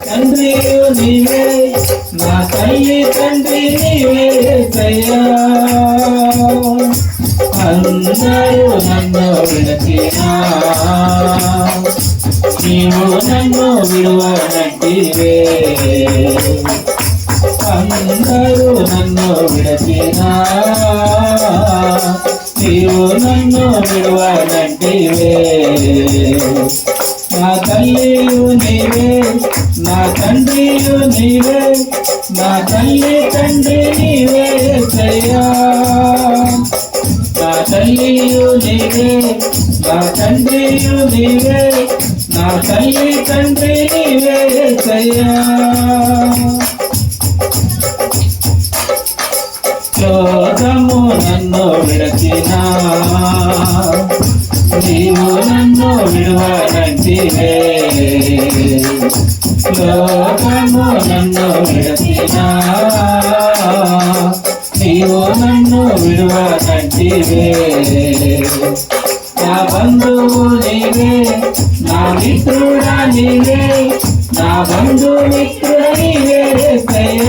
తండ్రియు నీవే నా తల్లి తండ్రి నీవే యేసయ్యా అందరూ నన్ను విడచినా నీవు నన్ను విడువనంటివే అందరూ నన్ను విడచినా నీవు నన్ను విడువనంటివే నా తల్లియు నీవే నా తండ్రియు నీవే నా తల్లి తండ్రి నీవే యేసయ్యా నా తల్లియు నీవే నా తండ్రియు నీవే నా తల్లి తండ్రి నీవే యేసయ్యా లోకము నన్ను విడచినా నీవు నన్ను విడువనంటివే లోకము నన్ను విడచినా నీవు నన్ను విడువనంటివే నా బంధువు నీవే నా మిత్రుడా నీవే నా బంధు మిత్రుడ నీవే యేసయ్యా